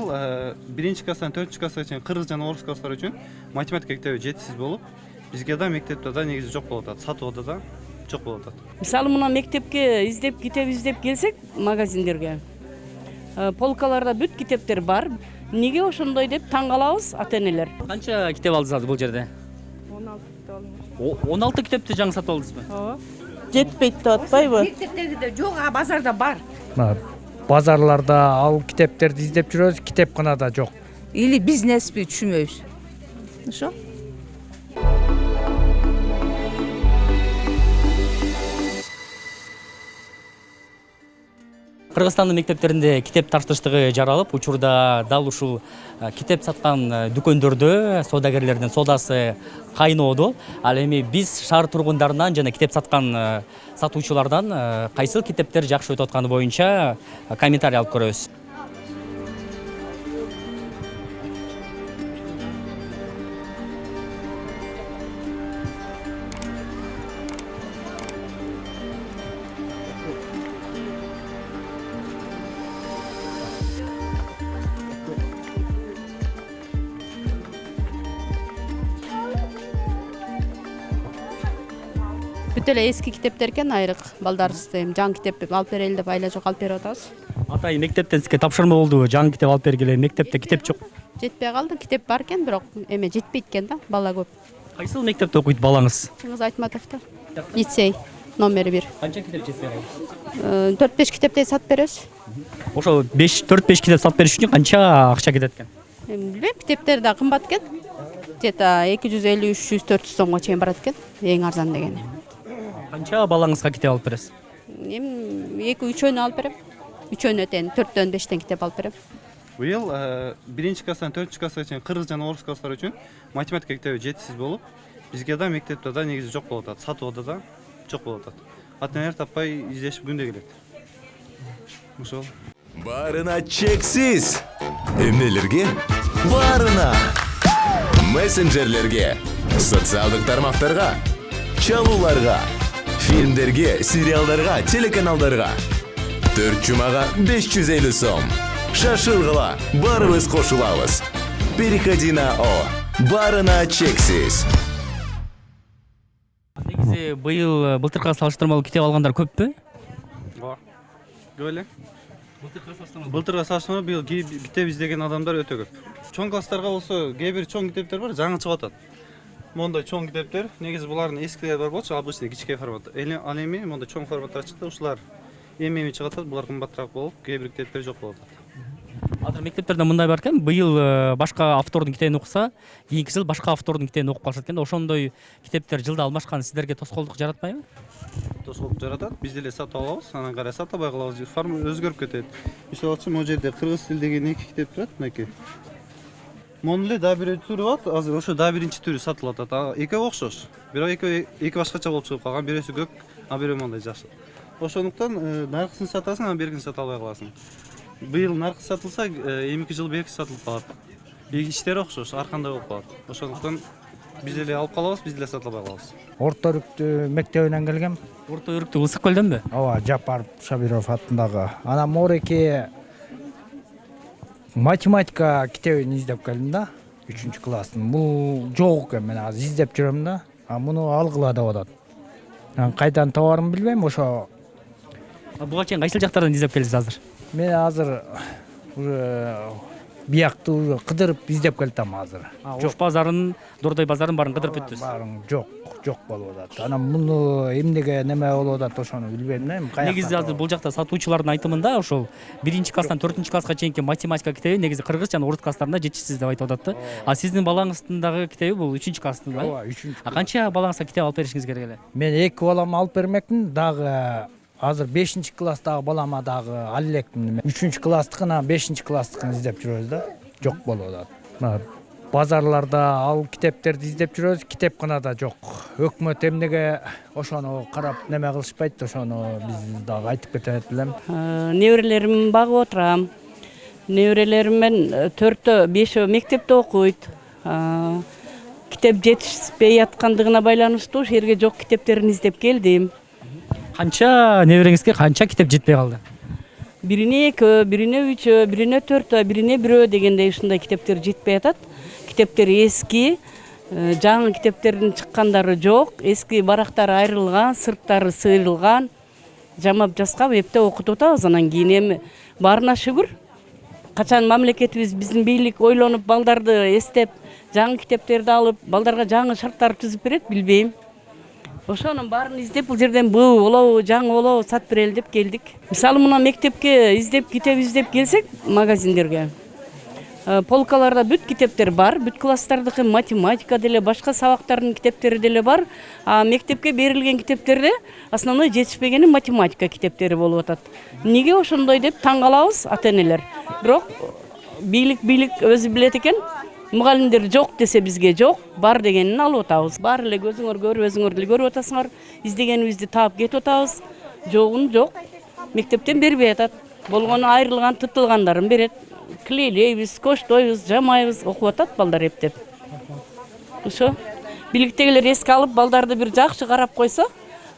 Быйыл биринчи класстан 4-класска чейин кыргыз жана орус класстар үчүн математика китеби жетишсиз болуп, бизге да мектепте да негизи жок болуп атат, сатыбыда да жок болуп атат. Мисалы мына мектепке китеп издеп келсек магазиндерге, полкаларда бүт китептер бар. Неге ошондой деп таң калабыз ата-энелер. Канча китеп алдыңыз бул жерде? 16 китеп алдым. 16 китепти жаңы сатып алдыңызбы? Ооба. Жетпейт деп атпайбы? Мектептерде жок, а базарда бар. Базарларда ал китептерди издеп жүрөбүз, китепканада жок. Или бизнесби түшүнбөйбүз. Ошо. Кыргызстандын мектептеринде китеп таштыштыгы жаралып, учурда дал ушул китеп саткан дүкөндөрдө соодагерлердин соодасы кайноодо. Ал эми биз шаар тургундарынан жана китеп саткан сатуучулардан кайсыл китептер жакшы өтүп атканы боюнча комментарий алып көрөбүз. Бүт эле эски китептер экен, айрык балдарыбызды жаңы китеп алып берели деп айла жок алып берип атабыз. Атай, мектептен сизге тапшырма болду, жаңы китеп алып бергиле, мектепте китеп жок. Жетпей калды, китеп бар экен, бирок эме жетпейт экен да, бала көп. Кайсыл мектепте окуйт балаңыз? Чыңгыз Айтматовдо. Лицей номери 1. Канча китеп жетпей калды? 4-5 китептей сатып беребиз. Ошо 4-5 китеп сатып бериш үчүн канча акча кетет экен? Билбейм, китептер да кымбат экен. Где-то 250, 300, 400 сомго чейин барат экен, эң арзан дегени. Канча балаңызга китеп алып бересиз? Эми 2-3 алып берем. 3 тең, 4-төн 5тен китеп алып берем. Быйыл биринчи класстан 4-класска чейин кыргыз жана орус класстар үчүн математика китеби жетишсиз болуп, бизге да мектепте да негизи жок болуп атат, сатыбыда да жок болуп атат. Ата-энелер таппай издешип күндө келет. Ошол. Барына чексиз. Эмнелерге? Барына. Мессенджерлерге, социалдык тармактарга, чалууларга, фильмдерге, сериалдарга, телеканалдарга. 4 жумага 550 сом. Шашылгыла, барыбыз кошулабыз. Переходи на О. Барына чексиз. Негизи быйыл былтыркыга салыштырмалуу китеп алгандар көппү? Ооба. Көп эле. Былтырга салыштырмалуу быйыл китеп издеген адамдар өтө көп. Чоң класстарга болсо кээ бир чоң китептер бар, жаңы чыгып атат. Мондай чоң китептер, негизи булардын эскилери бар болчу, обычный кичке формат. Ал эми мондай чоң форматтар чыкты, ушулар эми чыгып атат, булар кымбатыраак болуп, кээ бир китептер жок болуп атат. Азыр мектептерде мындай бар экен, быйыл башка автордун китебин окуса, кийинки жыл башка автордун китебин окуп калышат экен. Ошондой китептер жылда алмашкан сиздерге тоскоолдук жаратпайбы? Тоскоолдук жаратат. Биз деле сатып алабыз, анан карай сатабай калабыз. Форма өзгөрүп кетет. Мисалы үчүн могу жерде кыргыз тил деген 2 китеп турат, мынакей. Монун эле да бир түрү бар, азыр ошо да биринчи түрү сатылып атат. Экөө окшош. Бирок эки башкача болуп чыгып калган. Бирөөсү көк, а бирөө мондай жакшы. Ошондуктан наркысын сатасың, анан бергин сата албай каласың. Быйыл наркы сатылса, эмки жыл берки сатылып калат. Иштери окшош, ар кандай болуп калат. Ошондуктан биз деле алып калабыз, биз деле сата албай калабыз. Орто Өрүктү мектебинен келгем. Орто Өрүктү Ысык көлдөнбү? Ооба, Жапар Шабиров атындагы. Анан мореки математика китебин издеп келдим да, 3-класстын. Бул жок экен, мен азыр издеп жүрөм да. А муну алгыла деп атат. Мен кайдан табарымды билбейм, ошо. Буга чейин кайсыл жактардан издеп келдиз азыр? Мен азыр уже биякты уже кыдырып издеп келдим азыр. Ош базарын, Дордой базарын баарын кыдырып бүттүз. Баарын жок болуп атат. Анан муну эмнеге неме болуп атат, ошону билбейм да. Негизи азыр бул жакта сатуучулардын айтымында ошол 1-класстан 4-класска чейинки математика китеби негизи кыргыз жана орус класстарында жетишсиз деп айтып атат да. А сиздин балаңыздын дагы китеби бул 3-класстын да? Ооба, 3-класс. А канча балаңызга китеп алып беришиңиз керек эле? Мен 2 балам алып бермекмин, дагы азыр 5-класстагы балама дагы ал элекмин. 3-класстыкына 5-класстыкын издеп жүрөбүз да. Жок болуп атат. Базарларда ал китептерди издеп жүрөбүз, китепканада жок. Өкмөт эмнеге ошону карап неме кылышпайт, ошону биз дагы айтып кетет элем. Неберелеримди багып отурам. Неберелерим мен 4-5 мектепте окуйт. Китеп жетишпей аткандыгына байланыштуу ошол жерге жок китептерин издеп келдим. Канча небереңизге канча китеп жетпей калды? бирине 2, бирине 3, бирине 4, бирине 1 дегендей ушундай китептер жетпей атат. Китептер эски, жаңы китептердин чыккандары жок, эски барактары айрылган, сырттары сыйрылган. Жамап жаскап эпте окутуп атабыз. Анан кийин эми баарына шүгүр. Качан мамлекетибиз биздин бийлик ойлонуп балдарды эстеп, жаңы китептерди алып, балдарга жаңы шарттар түзүп берет, билбейм. Ошонун баарын издеп бул жерден буу болобу, жаңы болобу сатып берели деп келдик. Мисалы мына мектепке китеп издеп келсек магазиндерге. Полкаларда бүт китептер бар, бүт класстардыкы математика деле, башка сабактардын китептери деле бар. А мектепке берилген китептерде основной жетишпегени математика китептери болуп атат. Неге ошондой деп таң калабыз ата-энелер. Бирок бийлик өзү билет экен. Мугалимдер жок десе бизге жок, бар дегенин алып атабыз. Бар эле көзүңөр көрүп, өзүңөр деле көрүп атасыңар. Издегенибизди таап кетип атабыз. Жогун жок. Мектептен бербей атат. Болгону айрылган, тытылгандарын берет. Клейлейбиз, коштойбуз, жамайбыз, окуп атат балдар эптеп. Ошо. Бийликтегилер эске алып, балдарды бир жакшы карап койсо,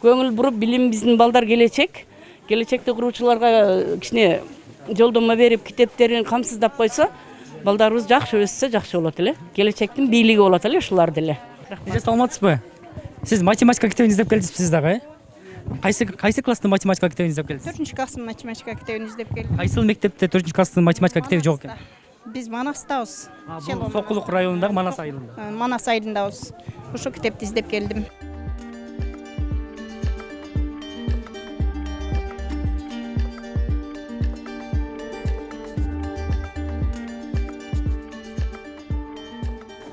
көңүл буруп, билим биздин балдар келечек. Келечекте куруучуларга кичине жолдомо берип, китептерин камсыздап койсо, балдарыбыз жакшы өссө жакшы болот эле. Келечектин бийлиги болот эле ушулар деле. Эже саламатсызбы? Сиз математика китебин издеп келдиңизби дагы? Кайсы класстын математика китебин издеп келдиңиз? 4 класстын математика китебин издеп келдим. Кайсыл мектепте 4 класстын математика китеби жок экен? Биз Манастабыз. Сокулук районундагы Манас айылында. Манас айылындабыз. Ошо китепти издеп келдим.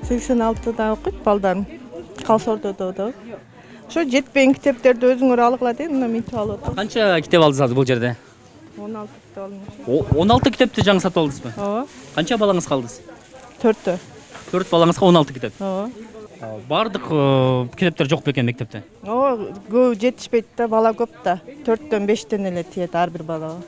Сексен алтыда окуйт балдарым. Калсордодо да. Ошо жетпеген китептерди өзүңөр алгыла дейм, мына мынтип алып атам. Канча китеп алдыңыз азыр бул жерде? 16 китеп алдым. 16 китепти жаңы сатып алдыңызбы? Ооба. Канча балаңыз калды? 4тө. 4 балаңызга 16 китеп. Ооба. Бардык китептер жок бекен мектепте? Ооба, көп жетишпейт да, бала көп да. 4төн 5тен эле тиет ар бир балага.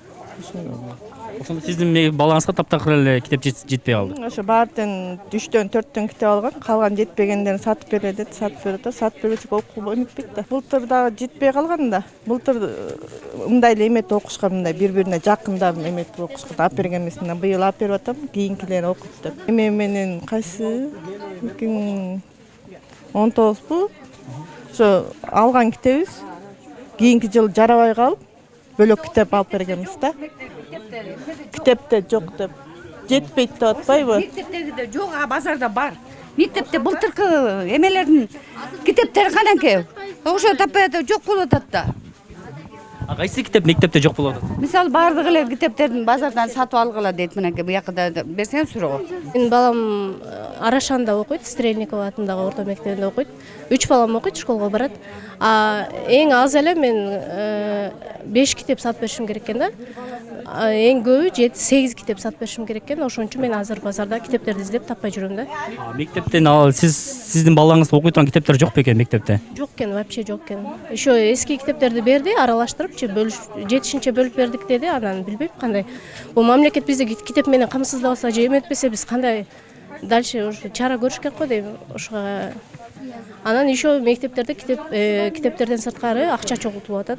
Ошондо сиздин балаңызга таптакыр эле китеп жетпей калды. Ошо баардын 3төн 4төн китеп алган, калган жетпегендерин сатып бере деп, сатып берет да, сатып бербесек окууга өнүкпөйт да. Былтыр дагы жетпей калган да. Былтыр мындай эле эметип окушка, мындай бири-бирине жакындап эметип окушка алып берген эмес. Мына быйыл алып берип атам, кийинкилери окут деп. Эми менен кайсы 2019бу? Ошо алган китебиз кийинки жыл жарабай калып, бөлөк китеп алып бергенбиз да. Китепте жок деп. Жетпейт деп атпайбы? Мектептерде жок, а базарда бар. Мектепте былтыркы эмелердин китептери канаке. Ошо таппай атат, жок болуп атат да. Кайсы китеп мектепте жок болуп атат? Мисалы бардык эле китептердин базардан сатып алгыла дейт, мынакей буякта берсең суроо. Менин балам Арашанда окуйт, Стрельникова атындагы орто мектебинде окуйт. 3 балам окуйт, школго барат. А эң аз эле мен 5 китеп сатып беришим керек экен да. Эң көбү 7-8 китеп сатып беришим керек экен. Ошон үчүн мен азыр базарда китептерди издеп таппай жүрөм да. Мектептен сиздин балаңыз окуй турган китептер жок бекен мектепте? Жок экен, вообще жок экен. Еще эски китептерди берди, аралаштырып, жетишинче бөлүп бердик деди. Анан билбейм кандай. Бул мамлекет бизди китеп менен камсыздабаса же эметпесе биз кандай дальше ушу чара көрүш керек го дейм. Ошого анан еще мектептерде китептерден сырткары акча чогултуп атат.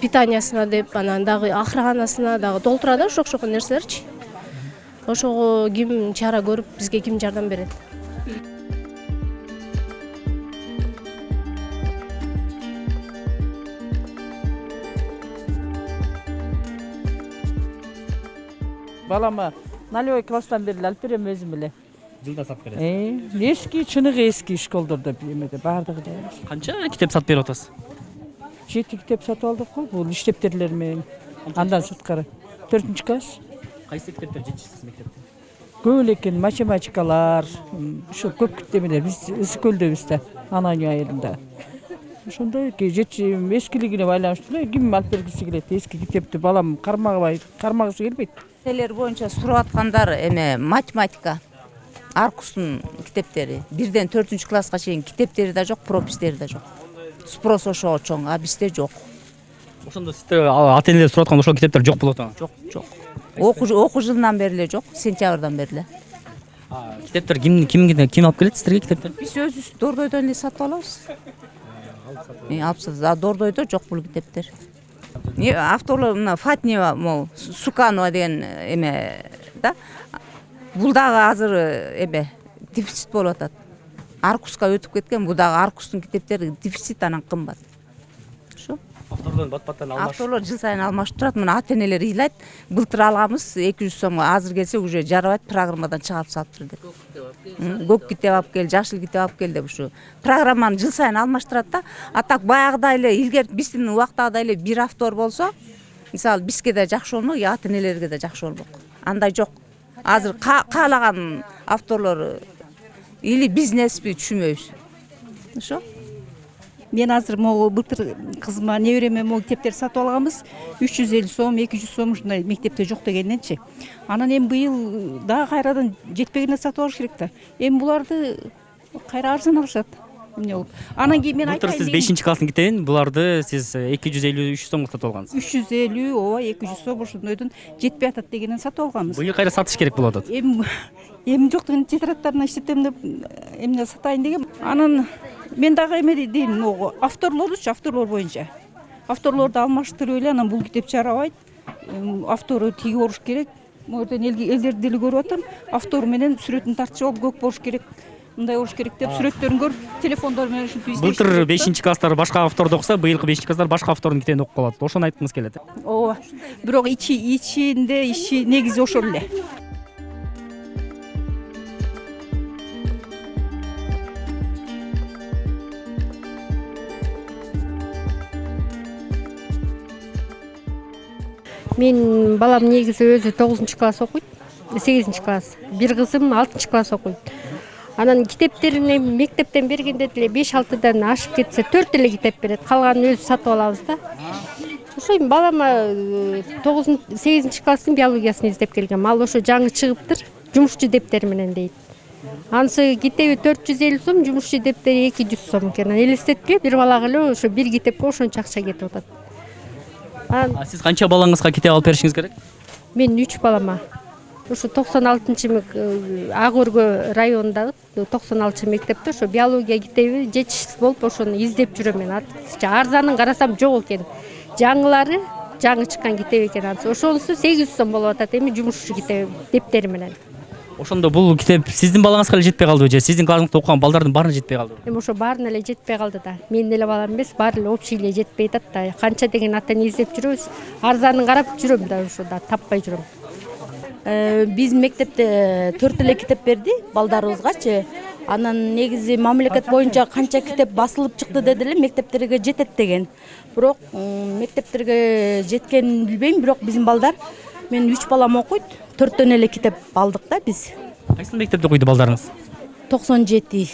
Питаниясына деп, анан дагы ахранасына дагы толтурат да ошок нерселерчи. Ошого ким чара көрүп, бизге ким жардам берет? Балама 0 класстан бери алып берем өзүм эле. Жылда сатып бересиз? Эски, чыныгы эски школдордо эмеде баардыгы. Канча китеп сатып берип атасыз? 7 китеп сатып алдык го, бул иштептерилер менен. Андан сырткары 4-класс. Кайсы китептер жетишсиз мектепте? Көп эле экен, математикалар, ушу көп китептердер биз Ысыкөлдөбүз да, Анания айылында. Ошондой эскилигине байланыштуу эле, ким алып бергиси келет, эски китепти балам кармагысы келбейт. Нелер боюнча сурап аткандар эме математика, Аркустун китептери, 1ден 4-класска чейин китептери да жок, пропустери да жок. Спрос ошого чоң, а бизде жок. Ошондо сизде ата-энелер сурап аткан ошол китептер жок болот а? Жок. Окуу жылынан бери эле жок, сентябрдан бери эле. Китептер ким алып келет сиздерге китептер? Биз өзүбүз Дордойдон эле сатып алабыз. Алып сатабыз. Дордойдо жок бул китептер. авторлор мына Фатнева могу Суканова деген эме да. Бул дагы азыр эме дефицит болуп атат. Аркуска өтүп кеткен, бул дагы Аркустун китептери дефицит, анан кымбат. Ошо. Авторлордун бат-баттан Авторлор жыл сайын алмашып турат. Мына ата-энелер ыйлайт. Былтыр алганбыз 200 сомго, азыр келсе уже жарабайт, программадан чыгарып салыптыр деп. Көк китеп алып кел, жашыл китеп алып кел деп ушу программаны жыл сайын алмаштырат да. А так баягыдай эле илгер биздин убактагыдай эле бир автор болсо, мисалы бизге да жакшы болмок, ата-энелерге да жакшы болмок. Андай жок. Азыр каалаган авторлор или бизнеспи түшүнбөйбүз. Ошо. Мен азыр могу былтыр кызыма небереме могу китептер сатып алганбыз. 350 сом, 200 сом ушундай мектепте жок дегенненчи. Анан эми быйыл дагы кайрадан жетпегенде сатып алыш керек да. Эми буларды кайра арзан алышат. Эмне болуп? Анан кийин мен Былтыр айтайын. сиз 5 класстын китебин, буларды сиз 253 сомго сатып алгансыз. 350, ооба 200 сом ушундойдон жетпей атат дегенен сатып алганбыз. Быйыл кайра сатыш керек болуп атат. Эми жок деген тетрадтарына иштетем деп эмне сатайын дегем. Анан мен дагы эме дейм, могу авторлор боюнча. Авторлорду алмаштырып эле, анан бул китеп жарабайт. Автору тиги болуш керек. Могу элдерди деле көрүп атам. Автору менен сүрөтүн тартчы болуп көк болуш керек. Мындай болуш керек деп сүрөттөрүн көрүп, телефондор менен ушинтип издешти. Былтыр 5 класстар башка авторду окуса, быйылкы 5 класстар башка автордун китебин окуп калат. Ошону айткыңыз келет. Ооба. Бирок ичинде иши негизи ошол эле. Мен балам негизи өзү 9-класс окуйт, 8-класс. Бир кызым 6-класс окуйт. Анан китептерин мектептен бергенде деле 5-6дан ашып кетсе 4 эле китеп берет. Калганын өзү сатып алабыз да. Ошо балама 8-класстын биологиясын издеп келгем. Ал ошо жаңы чыгыптыр, жумушчу дептери менен дейт. Анысы китеби 450 сом, жумушчу дептери 200 сом экен. Элестеткиле бир балага эле ошо бир китепке ошончо акча кетип атат. Сиз канча балаңызга китеп алып беришиңиз керек? Мен 3 балама. Ошо 96 Ак Өргө районундагы 96 мектепте ошо биология китеби жетишсиз болуп ошону издеп жүрөм мен. Арзанын карасам жок экен. Жаңылары, жаңы чыккан китеп экен анысы. Ошонусу 800 сом болуп атат. Эми жумушчу китеби дептери менен. Ошондо бул китеп сиздин балаңызга эле жетпей калдыбы же сиздин классыңызда окуган балдардын баарына жетпей калдыбы? Эми ошо баарына эле жетпей калды да. Менин эле балам эмес, баары эле общий эле жетпей атат да. Канча деген ата-эне издеп жүрөбүз. Арзанын карап жүрөм да, ошо да таппай жүрөм. Биз мектепте 4 эле китеп берди балдарыбызгачы. Анан негизи мамлекет боюнча канча китеп басылып чыкты деди эле мектептерге жетет деген. Бирок мектептерге жеткенин билбейм, бирок биздин балдар, мен 3 балам окуйт, 4төн эле китеп алдык да биз. Кайсыл мектепте окуйт балдарыңыз? 97.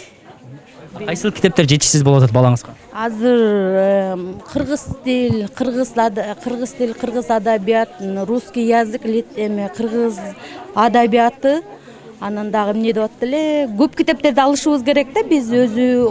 Кайсыл китептер жетишсиз болуп атат балаңызга? Азыр кыргыз тил, кыргыз адабият, русский язык, кыргыз адабияты, анан дагы эмне деп атты эле, көп китептерди алышыбыз керек да биз өзү.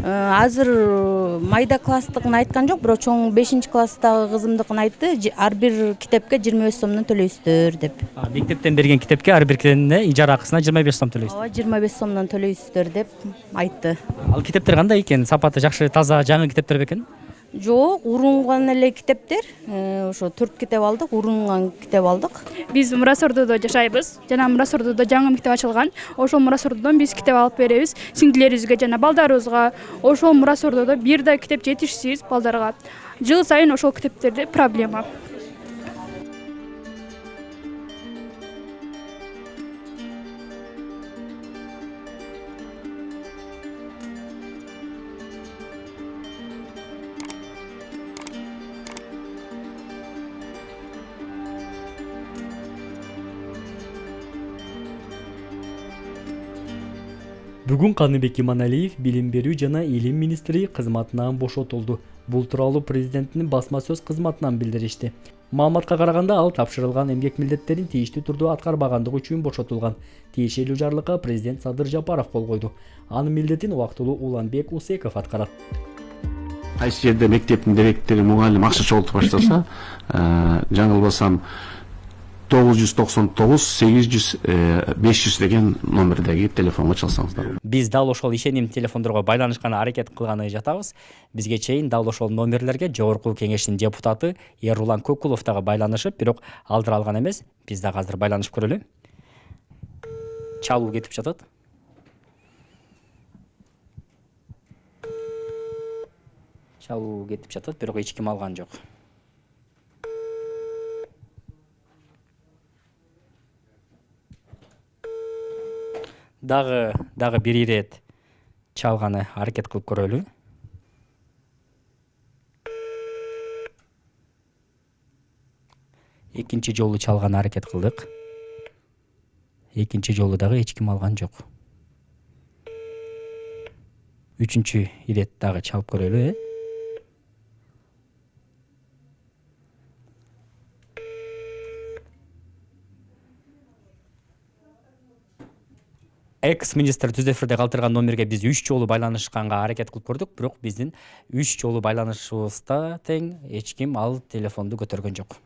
Азыр майда класстыкын айткан жок, бирок чоң 5-класстагы кызымдыкын айтты, ар бир китепке 25 сомдон төлөйсүздөр деп. Мектептен берген китепке ар бир китебине ижара акысына 25 сом төлөйсүз. Ооба, 25 сомдон төлөйсүздөр деп айтты. Ал китептер кандай экен? Сапаты жакшы, таза, жаңы китептер бекен? Жок, урунган эле китептер. Ошо 4 китеп алдык, урунган китеп алдык. Биз Мурас Ордодо жашайбыз. Жана Мурас Ордодо жаңы мектеп ачылган. Ошол Мурас Ордодон биз китеп алып беребиз. Сиңдилерибизге жана балдарыбызга. Ошол Мурас Ордодо бир да китеп жетишсиз балдарга. Жыл сайын ошол китептерде проблема. Бүгүн Каныбек Иманалиев билим берүү жана илим министри кызматынан бошотулду. Бул тууралуу президенттин басма сөз кызматынан билдиришти. Маалыматка караганда ал тапшырылган эмгек милдеттерин тийиштүү түрдө аткарбагандыгы үчүн бошотулган. Тиешелүү жарлыкка президент Садыр Жапаров кол койду. Анын милдетин убактылуу Уланбек Усеков аткарат. Кайсы жерде мектептин директори мугалим акча чогултуп баштаса, жаңылбасам 999 800 500 деген номердеги телефонго чалсаңыздар. Биз дал ошол ишеним телефондорго байланышканы аракет кылганы жатабыз. Бизге чейин дал ошол номерлерге Жогорку Кеңештин депутаты Эрулан Көкулов дагы байланышып, бирок алдыра алган эмес. Биз дагы азыр байланышып көрөлү. Чалуу кетип жатат. Чалуу кетип жатат, бирок эч ким алган жок. Дагы бир ирет чалганы аракет кылып көрөлү. Экинчи жолу чалганы аракет кылдык. Экинчи жолу дагы эч ким алган жок. Үчүнчү ирет дагы чалып көрөлү. Экс-министр түз эфирде калтырган номерге биз 3 жолу байланышканга аракет кылып көрдүк, бирок биздин 3 жолу байланышыбызда тең эч ким ал телефонду көтөргөн жок.